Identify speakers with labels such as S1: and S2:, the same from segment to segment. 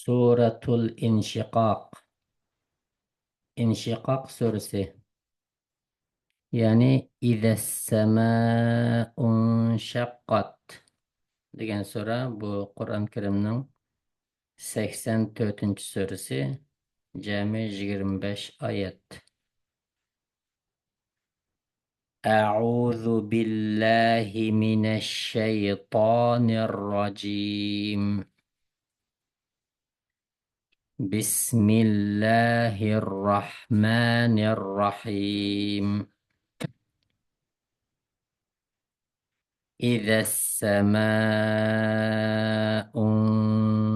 S1: سورة الانشقاق. انشقاق سورسي يعني إذا السماء انشقت degan sura bu Qur'on Karimning 84 surasi, jami 25 oyat. A'udzu billahi minasy syaithanir rajim. Bismillahirrahmanirrahim. إذا السماء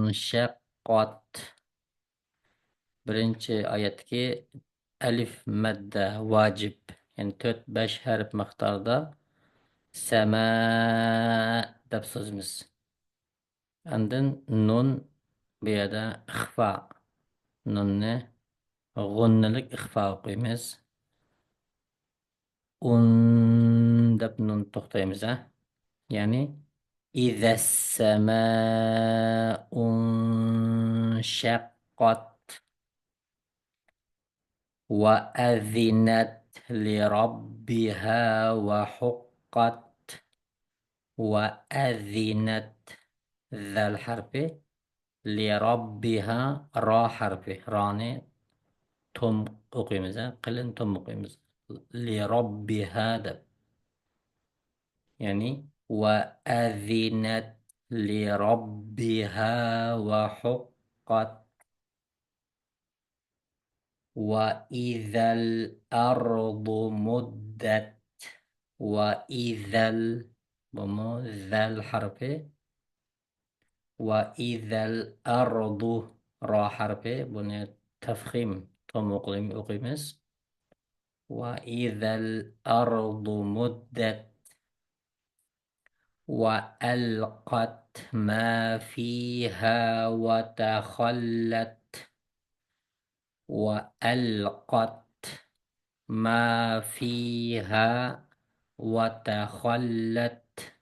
S1: انشقت. Birinchi oyatdagi alif madda vojib, ya'ni 4-5 harf miqdorida sama deb so'zimiz. Andin nun bu yerda ixfa. Nunni g'unnalik ixfa o'qiymiz. Un deb nun to'xtaymiz, ya'ni إذا السماء انشقت وأذنت لربها وحقت. وأذنت ذا الحرف لربها را حرف راني تم أقيمز قلن تم أقيمز لربها دب، يعني وأذنت لربها وحقت. وإذا الأرض مدت. وإذا بمو ذا الحرف. وإذا الأرض را حرف بني تفخيم تم أقيمس. وإذا الأرض مدت وألقت ما فيها وتخلت. وألقت ما فيها وتخلت.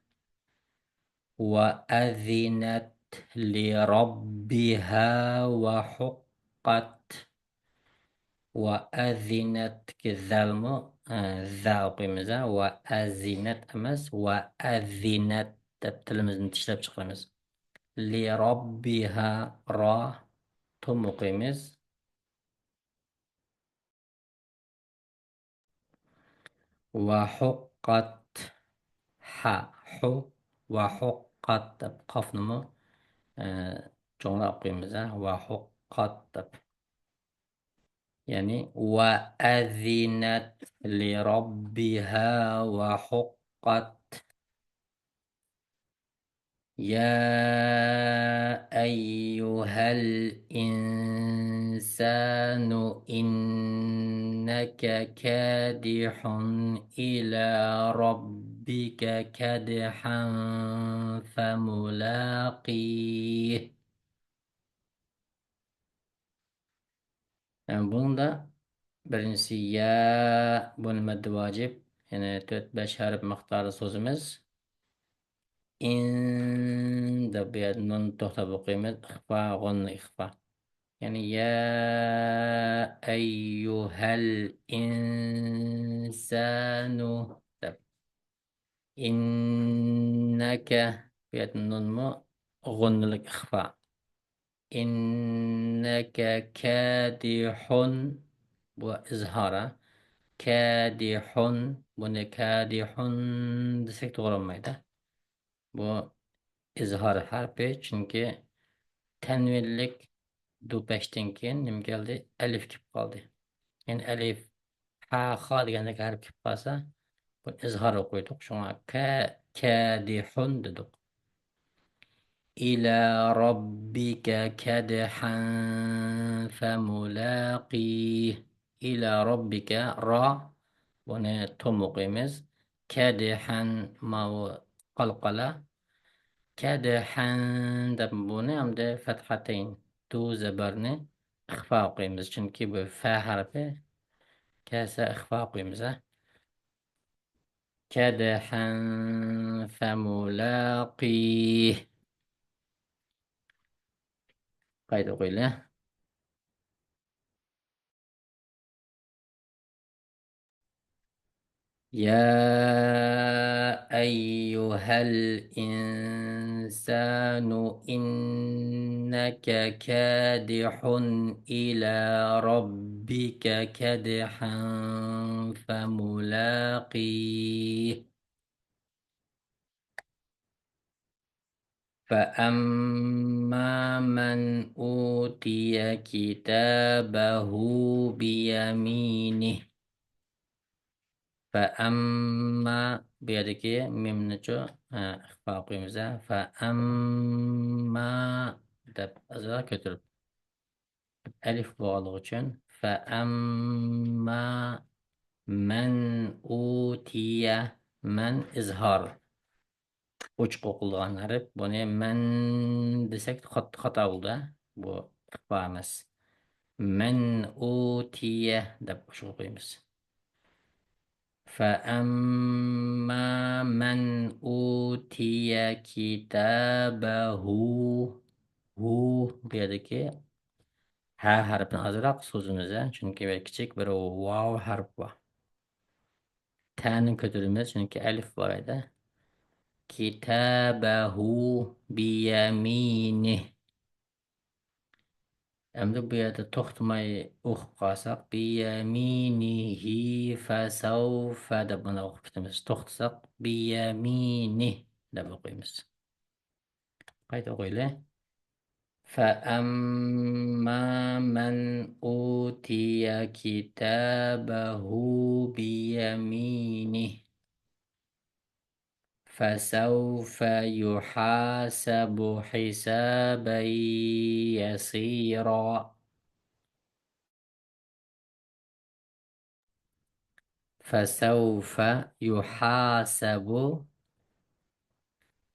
S1: وأذنت لربها وحقت. وأذنت كذلمو ذا قيمزا وأذنت أمس وأذنت تلمز نتشلب شخرمز لربها را تم قيمز. وحقت حو. وحقت قف نمو جملة قيمزا وحقت يعني وأذنت لربها وحقت. يا أيها الإنسان إنك كادح إلى ربك كدحا فملاقيه. bunda birinchisi ya buni maddi vojib, ya'ni 4-5 harf miqdori so'zimiz. In deb nun to'xtab o'qiymiz. Ixfa g'unni ixfa. Yani ya ayyuhal insanu deb. Innaka bu yerda nun mu g'unnilik ixfa. Innaka kadihun bu izhora. Kadihun buni kadihun desak to'g'ri bo'lmaydi. Bu izhor harfi, chunki tanvinlik do'pashdan keyin nima keldi? Alif kelib qoldi. Yani alif ha ha degandek harf kelib qolsa, bu izhor o'qiydik. Shunga kadihun dedik. إلى ربك كدحا فملاقيه. إلى ربك را بني تم قيمز. كدحا ما قلقلة. كدحا دب بني عمد فتحتين تو زبرني إخفاء قيمز، چونكي بو فا حرفه كاسا إخفاء قيمزه. كدحا فملاقيه. Qayta o'qiylik. يا أيها الإنسان إنك كادح إلى ربك كدحا فملاقيه فأما من أوتي كتابه بيمينه فأما بيدك ميم نجو إخفاء قيمزة فأما دب أزرق كتب ألف بغلغة فأما من أوتي من إظهار uch qo'qilgan harf. Buni man desak xato bo'ldi. Bu ixfa emas. Man utiya deb qo'shib qo'yamiz. فأما من أوتي كتابه hu bu yerdagi ha harfini ozroq so'zimizda chunki bir kichik bir vav harf bor. Ta'ni ko'taramiz chunki alif bor edi. Kitabahu biyaminih. Endi bu yerda to'xtamay o'qib qolsak, biyaminihi fasawfa deb buni o'qib ketamiz. To'xtasak, biyaminih deb o'qiymiz. Qayta o'qiylik. فأما من أوتي كتابه بيمينه فسوف يحاسب حسابا يسيرا فسوف يحاسب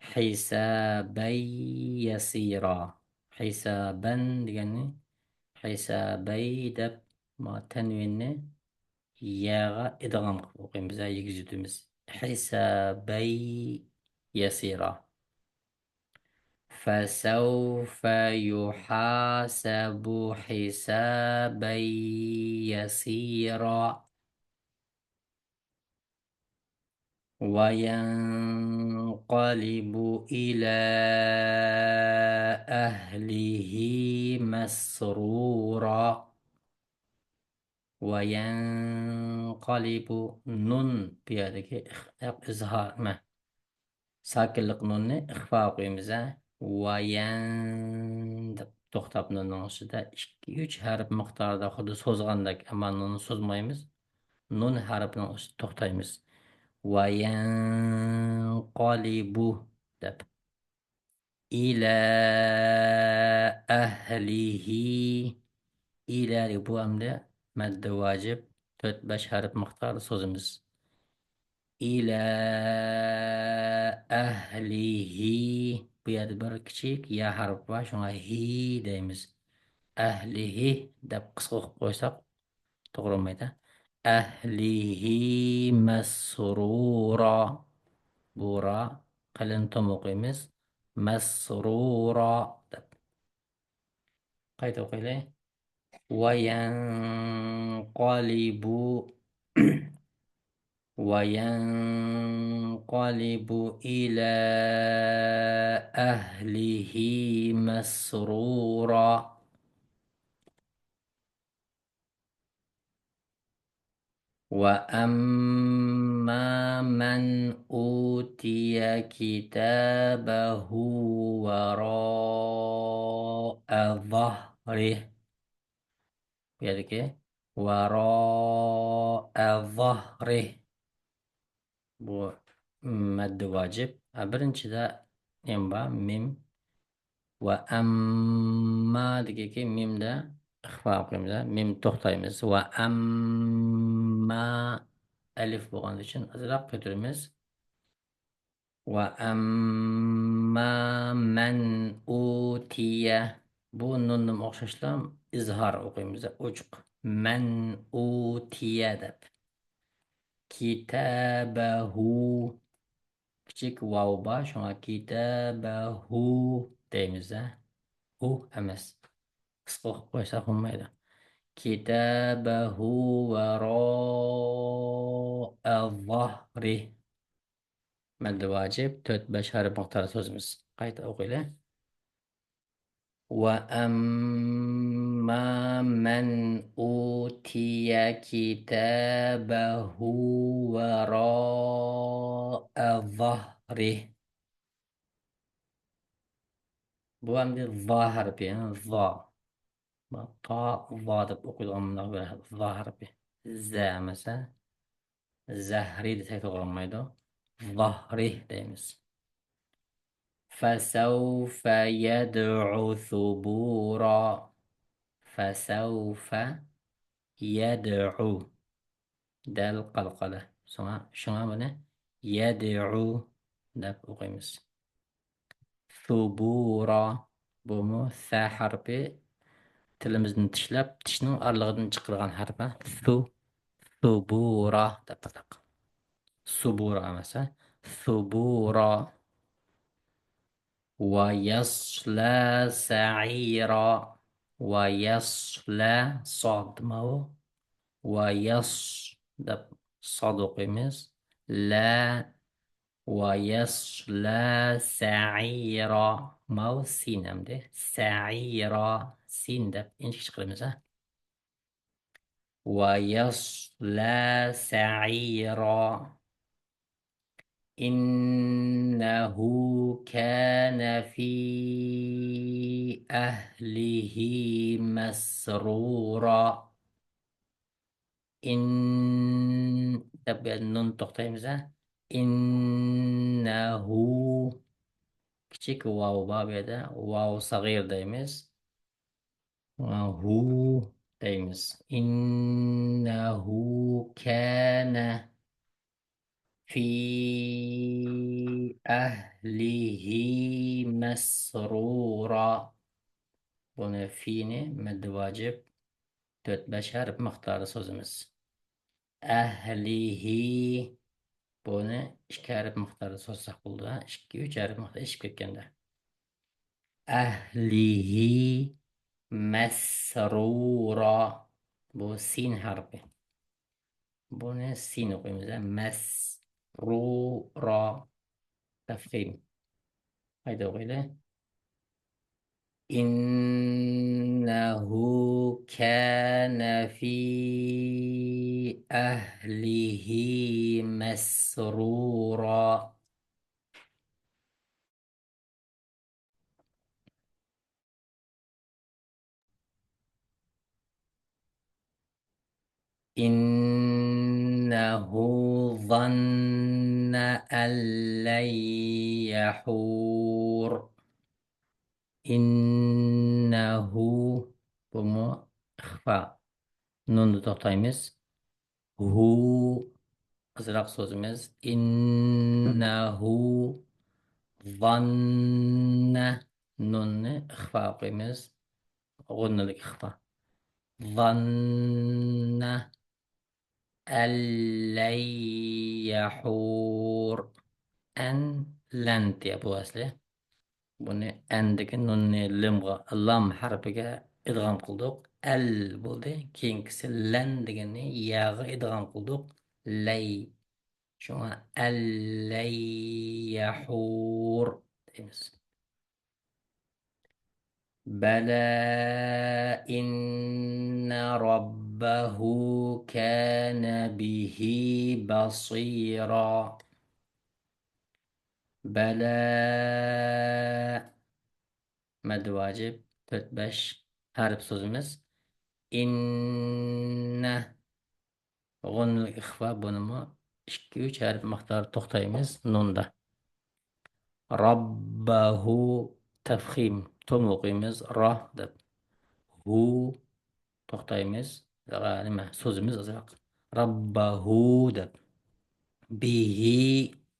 S1: حسابا يسيرا حسابا يعني حسابي دب ما تنوين ياغا إدغام قوقين بزا يجزدومز حسابي يسيرا فسوف يحاسب حسابا يسيرا وينقلب إلى أهله مسرورا وينقلب نون بيدك إظهار ما sakinlik nunni ixfa qo'yamiz. Deb to'xtab nunning ustida 2-3 harf miqdorida xuddi so'zgandek, ammo nunni so'zmaymiz. Nun harfining ustida to'xtaymiz. Qolibu deb ila ahlihi ila bu hamda madda vojib 4-5 harf miqdorida so'zimiz. إلى أهله بيد بركشيك يا حرف باش هي دايمز أهله دب قصق قوسق تغرم ميتا أهله مسرورا بورا قلنتم مقيمز مسرورا دب قيت قيله وينقلب وينقلب إلى أهله مسرورا وأما من أوتي كتابه وراء ظهره يعني وراء ظهره bu maddi vojib. Birinchida nem bor mim va amma degaki mimda ixfa qilamiz. Mim to'xtaymiz va amma alif bo'lgani uchun ozroq ko'taramiz. Va amma man utiya bu nunni o'xshashlam izhor o'qiymiz. Uchuq man utiya deb kitabahu kichik vav bor shunga kitabahu deymiz. Hu emas. اسقط كويس أخو ماذا كتابه وراء ظهره مد واجب تۆت بەش هەرف مختار سۆزمز قايت أوغيله وأما من أوتي كتابه وراء ظهره bu ham va harfi yani va ta va deb o'qilgan va harfi za mesela zahri desek to'g'ri bo'lmaydi zahri deymiz فسوف يدعو ثبورا فسوف يدعو دال قلقلة شما بنا يدعو دب أقيمس ثبورا بومو ثا حربي تلمزن تشلب تشنو أرلغدن چقرغان حربا ثبورا دب تلق ثبورا مثلا ثبورا ويصلى سعيرا ويصلى صاد ماو ويص دب صادق مس لا ويصلى سعيرا ماو سين أمده سعيرا سين دب إنش قلمزة ويصلى سعيرا إنه كان في أهله مسرورا إن تبقى النون تقطعي إنه كتشيك واو بابي ده واو صغير دايمس هو دايمس إنه كان في أهله مسرورا بنا فيني مد واجب توت بشر مختار سوزمس أهله بنا إشكارب مختار سوز سقولدا إشكي وجارب مختار إشكي كندا أهله مسرورا بو سين حربي بنا سين وقيمة مسرورا تفخيم هيدا وغيره إنه كان في أهله مسرورا إنه ظن أن لن يحور إنه بمو إخفاء نون تقطعيمز هو أزرق سوزمز إنه ظن نون إخفاء قيمز غن الإخفاء ظن أن لن يحور أن لن تيابو أصله بني عندك نون لمغة اللام حرفك إدغام قلدوك ال بولدي كينكس لن دقني ياغ إدغام قلدوك لي شو اللي يحور ديمس. بلى إن ربه كان به بصيرا بلى مد واجب تتبش هارب سوزمس إن غن الإخفاء بنما إشكي üç harf مختار to'xtaymiz nunda ربه تفخيم توم o'qiymiz roh deb hu to'xtaymiz nima so'zimiz ازرق robbahu deb bihi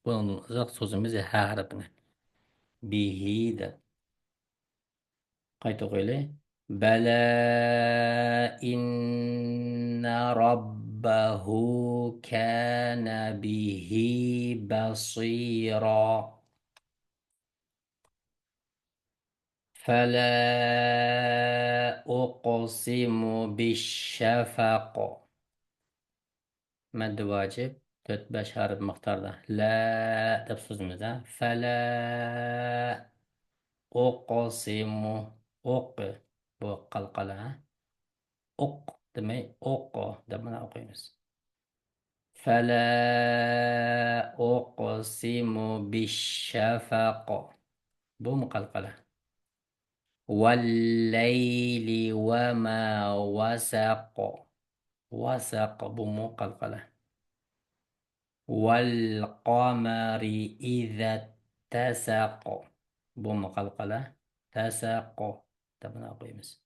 S1: buni ازرق so'zimiz ha harfini bihi deb qayta o'qiylik بلى إن ربه كان به بصيرا فلا أقسم بالشفق. مد واجب تتبع حرف مختار ده لا تبصز مزا فلا أقسم أق بقلقلة أق دمي أق دمنا أقيمس فلا أقسم بالشفق بمقلقلة والليل وما وسق وسق بمقلقلة والقمر إذا اتسق بمقلقلة تسق تبنا قيمس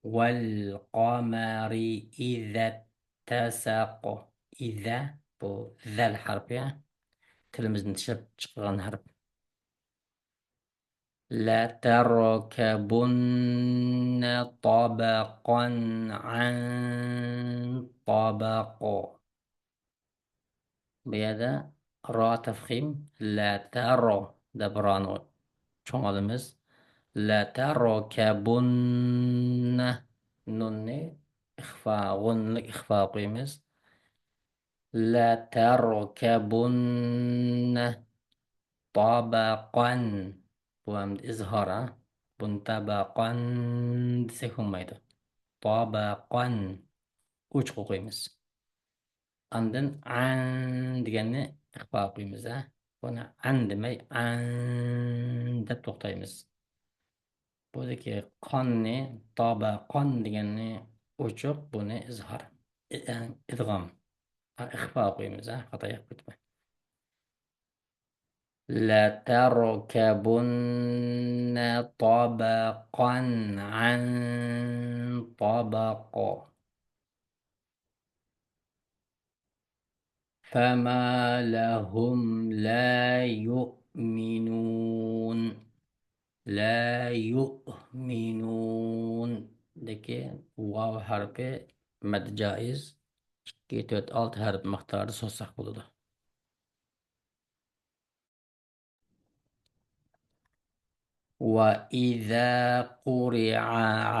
S1: والقمر إذا اتسق إذا بو ذا الحرف يعني تلمز نتشب تشغل حرف لا تركبن طبقا عن طبق بيدا را تفخيم لا ترى دبرانو شون علمز لا تركبن نوني إخفاء غن إخفاء قيمز لا تركبن طبقا بوام إظهار بن طبقا سيكون مايدا طبقا uch qo'yamiz. Andin an deganni ixfa qo'yamiz. Buni an demay an deb to'xtaymiz. Buradagi qonni toba qon deganni o'chiq buni izhor. Idg'om. Ixfa qo'yamiz. Xato ketmay. لتركبن طبقا عن طبق فما لهم لا يؤمنون لا يؤمنون دكي واو حرف مد جائز كي توت alt harf miqdori so'zsaq bo'ladi. وإذا قرئ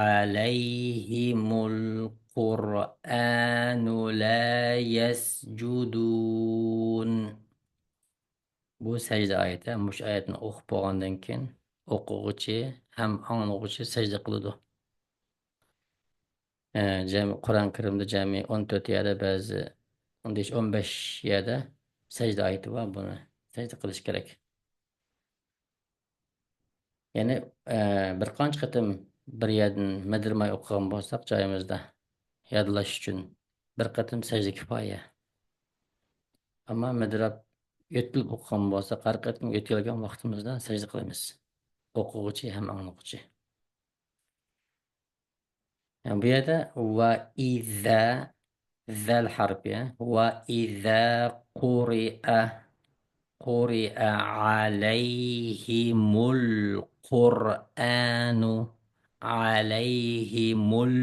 S1: عليهم القرآن لا يسجدون. Bu sajda oyati, mush oyatni o'qib bo'lgandan keyin o'quvchi ham anglovchi sajda qiladi. Jami Qur'on Karimda jami 14 yerda, ba'zi 15 yerda sajda oyati bor, buni sajda qilish kerak. Ya'ni bir qancha qatim bir yerdan midirmay o'qigan bo'lsak joyimizda yodlash uchun bir qatim sajda kifoya. Ammo midirab yo'tilib o'qigan bo'lsa, har qatim yo'tilgan vaqtimizda sajda qilamiz. O'quvchi ham anglovchi. Yani bu yerda va iza zal harfi va iza quri'a quri'a alayhimul qur'anu alayhimul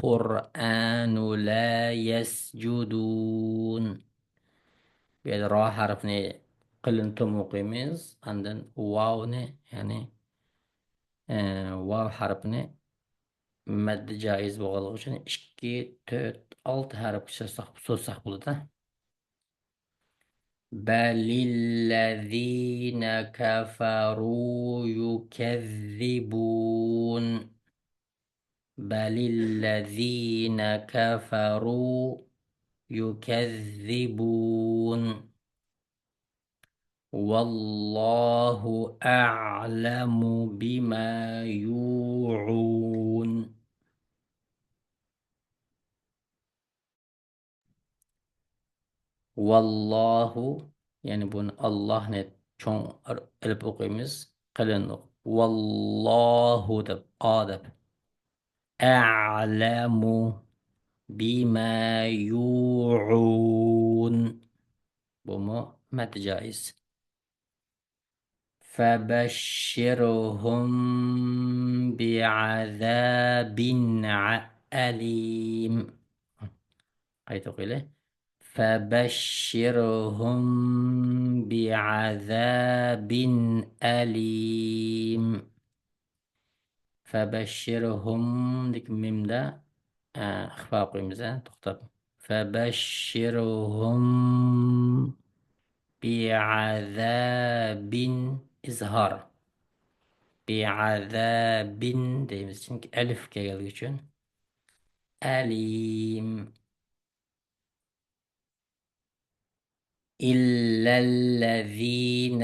S1: qur'anu la yasjudun. Bu yerda ro harfini qilintum o'qiymiz. Andan vavni ya'ni vav harfini maddi joiz bo'lganligi uchun 2, 4, 6 harf so'zsaq bo'ladi. Balillazina kafaru yukazzibun. Balillazina kafaru yukazzibun. Wallahu a'lamu bima yu'un. Vallahu yani bunu Allah ne çoğun elip okuyumuz kalın ok. Vallahu deb adab. A'lamu bima yu'un. Bu mu met caiz. فبشرهم بعذاب أليم. قيت قيله فبشرهم بعذاب أليم. فبشرهم ديك الميم ده إخفاء قيمة تختار. فبشرهم بعذاب إظهار. بعذاب deymiz. Çünkü elif geldiği için. أليم. إلا الذين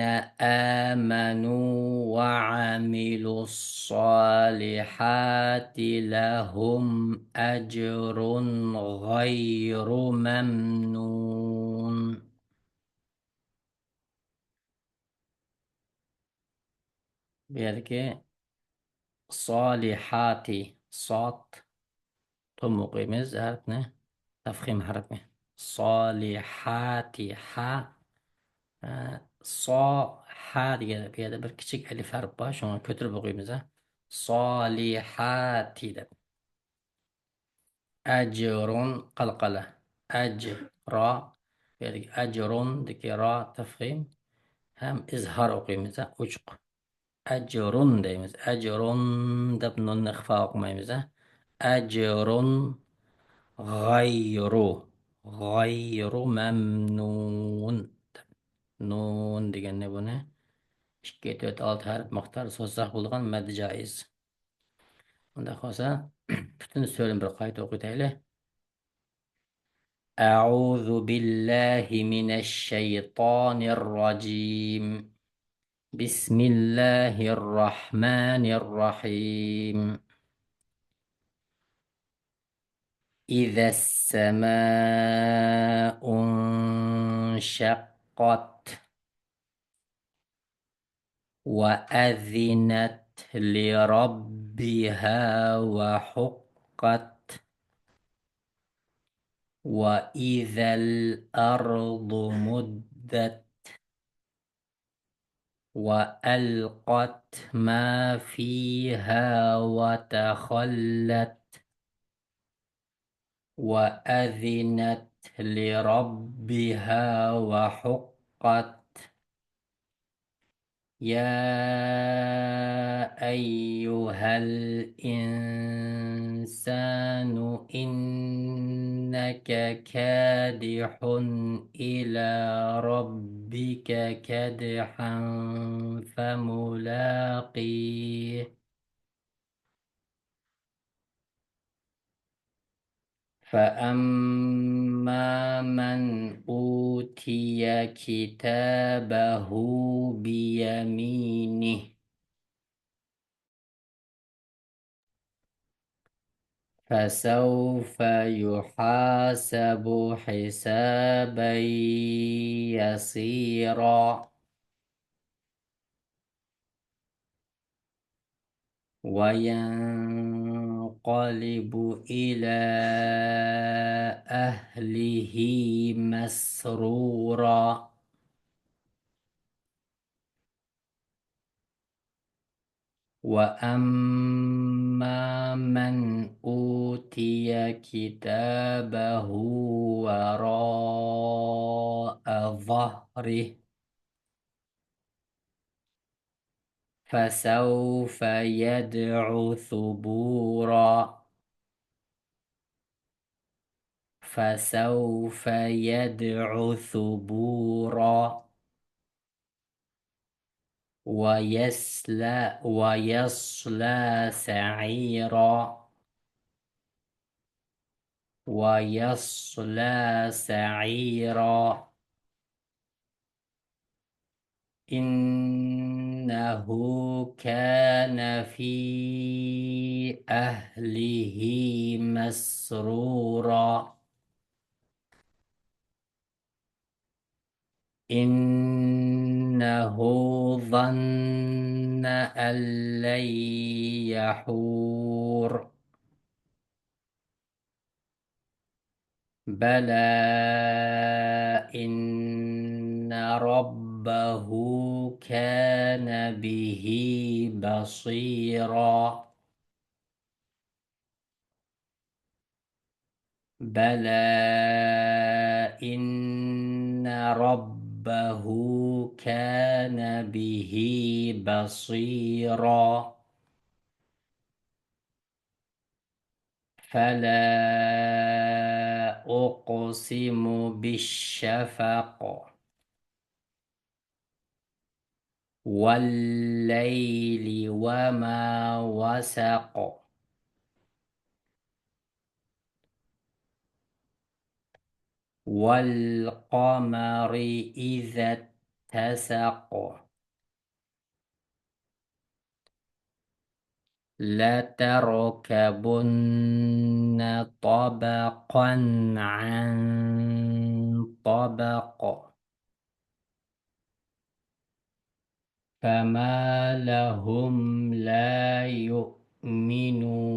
S1: آمنوا وعملوا الصالحات لهم أجر غير ممنون. بيركي صالحات صاد ثم قيمز هاتنا تفخيم حركة صالحات ح صا ح ديگه bir kichik alif harf bor shuni ko'tarib o'qiymiz solihati deb ajrun qalqala ajra yani ajrun deki ra tafxim hem izhar o'qiymiz uchuq ajrun deymiz ajrun deb nunni ixfa o'qimaymiz ajrun g'ayru g'ayru mamnun nun deganne buni 2 4 6 harf miqdor so'zsaq bo'lgan mad joiz. Unda qolsa butun so'zini bir qayta o'qitaylik. أعوذ بالله من الشيطان الرجيم. بسم الله الرحمن الرحيم. إذا السماء انشقت وأذنت لربها وحقت وإذا الأرض مدت وألقت ما فيها وتخلت وأذنت لربها وحقت. يا أيها الإنسان إنك كادح إلى ربك كدحا فملاقيه. فأما من أوتي كتابه بيمينه فسوف يحاسب حسابا يسيرا وينقلب إلى أهله مسرورا. وأما من أوتي كتابه وراء ظهره فسوف يدعو ثبورا. فسوف يدعو ثبورا ويصلى سعيرا. ويصلى سعيرا. إنه كان في أهله مسرورا. إنه ظن أن لن يحور. بلى إن ربه كان به بصيرا. بلى إن ربه كان به بصيرا. فلا أقسم بالشفق والليل وما وسق والقمر إذا اتسق لتركبن طبقا عن طبق فما لهم لا يؤمنون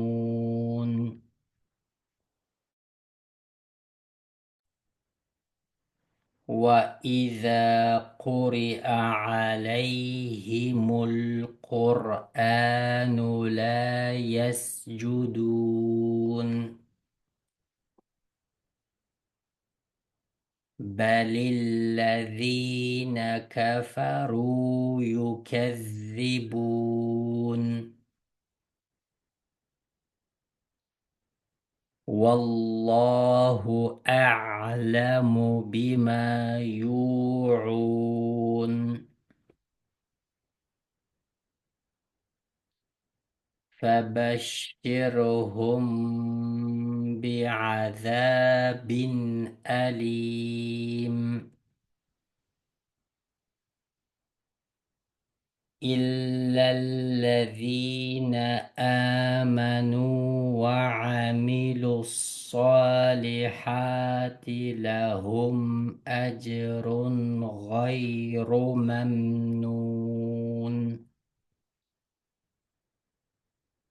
S1: وإذا قرئ عليهم القرآن لا يسجدون بل الذين كفروا يكذبون والله أعلم بما يوعون فبشرهم بعذاب أليم إلا الذين آمنوا وعملوا الصالحات لهم أجر غير ممنون.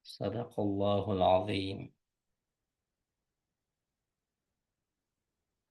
S1: صدق الله العظيم.